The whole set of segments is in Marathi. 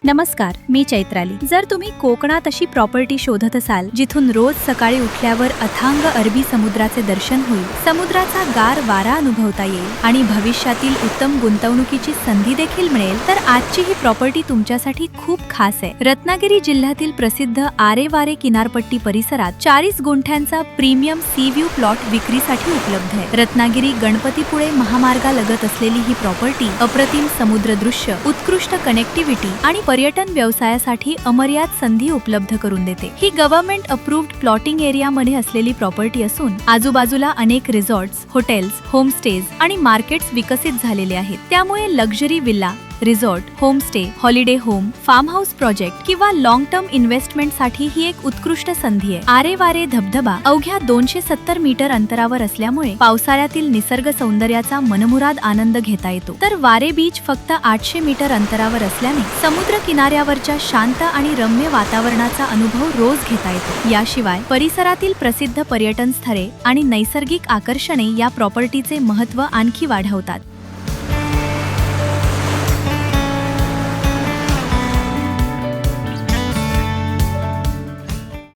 नमस्कार, मी चैत्राली। जर तुम्ही कोकणात अशी प्रॉपर्टी शोधत असाल जिथून रोज सकाळी उठल्यावर अथांग अरबी समुद्राचे दर्शन होईल, समुद्राचा गार वारा अनुभवता येईल आणि भविष्यातील उत्तम गुंतवणुकीची संधी देखील मिळेल, तर आजची ही प्रॉपर्टी तुमच्यासाठी खूप खास आहे। रत्नागिरी जिल्ह्यातील प्रसिद्ध आरेवारे किनारपट्टी परिसरात 40 गुंठ्यांचा प्रीमियम सी व्ह्यू प्लॉट विक्रीसाठी उपलब्ध आहे। रत्नागिरी गणपतीपुळे महामार्गालगत असलेली ही प्रॉपर्टी अप्रतिम समुद्र दृश्य, उत्कृष्ट कनेक्टिव्हिटी आणि पर्यटन व्यवसायासाठी अमर्याद संधी उपलब्ध करून देते। ही गव्हर्नमेंट अप्रूव्ड प्लॉटिंग एरियामध्ये असलेली प्रॉपर्टी असून आजूबाजूला अनेक रिसॉर्ट्स, हॉटेल्स, होमस्टेज आणि मार्केट्स विकसित झालेले आहेत। त्यामुळे luxury villa, resort, homestay, holiday home, farm house project किंवा लॉंग टर्म इन्व्हेस्टमेंटसाठी ही एक उत्कृष्ट संधी आहे। आरेवारे धबधबा अवघ्या 270 मीटर अंतरावर असल्यामुळे पावसाळ्यातील निसर्ग सौंदर्याचा मनमुराद आनंद घेता येतो, तर वारे बीच फक्त 800 मीटर अंतरावर असल्याने समुद्र किनाऱ्यावरच्या शांत आणि रम्य वातावरणाचा अनुभव रोज घेता येतो। याशिवाय परिसरातील प्रसिद्ध पर्यटन स्थळे आणि नैसर्गिक आकर्षणे या प्रॉपर्टीचे महत्त्व आणखी वाढवतात।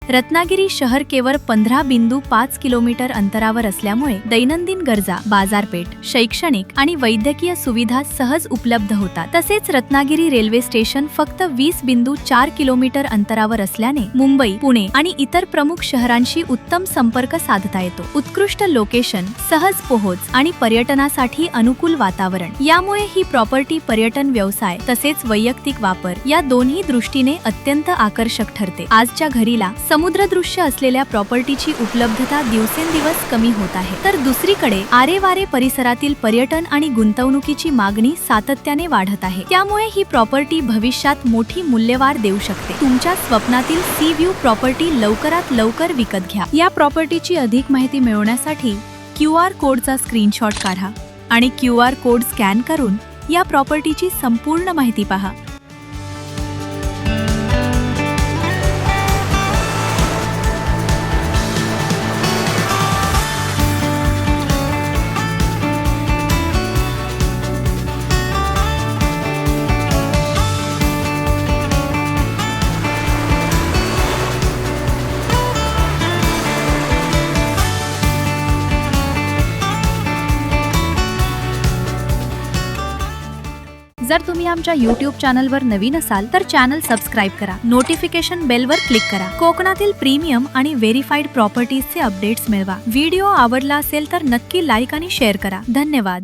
रत्नागिरी शहर केवळ 15.5 किलोमीटर अंतरावर असल्यामुळे दैनंदिन गरजा, बाजारपेठ, शैक्षणिक आणि वैद्यकीय सुविधा सहज उपलब्ध होतात। तसेच रत्नागिरी रेल्वे स्टेशन फक्त 20.4 किलोमीटर अंतरावर असल्याने मुंबई, पुणे आणि इतर प्रमुख शहरांशी उत्तम संपर्क साधता येतो। उत्कृष्ट लोकेशन, सहज पोहोच आणि पर्यटनासाठी अनुकूल वातावरण यामुळे ही प्रॉपर्टी पर्यटन व्यवसाय तसेच वैयक्तिक वापर या दोन्ही दृष्टीने अत्यंत आकर्षक ठरते। आजच्या घडीला समुद्रदृश्य असलेल्या प्रॉपर्टीची उपलब्धता दिवसेंदिवस कमी होत आहे, तर दुसरीकडे आरेवारे परिसरातील पर्यटन आणि गुंतवणुकीची मागणी सातत्याने वाढत आहे। त्यामुळे ही प्रॉपर्टी भविष्यात मोठी मूल्यवाढ देऊ शकते। तुमच्या स्वप्नातील सी व्ह्यू प्रॉपर्टी लवकरात लवकर विकत घ्या। या प्रॉपर्टीची अधिक माहिती मिळवण्यासाठी QR कोडचा स्क्रीनशॉट काढा आणि QR कोड स्कॅन करून या प्रॉपर्टीची संपूर्ण माहिती पहा। जर तुम्ही आमच्या YouTube चॅनलवर नवीन असाल तर चॅनल सबस्क्राइब करा, नोटिफिकेशन बेलवर क्लिक करा। कोकणातील प्रीमियम आणि व्हेरीफाईड प्रॉपर्टीजचे अपडेट्स मिळवा। व्हिडिओ आवडला असेल तर नक्की लाईक आणि शेअर करा। धन्यवाद।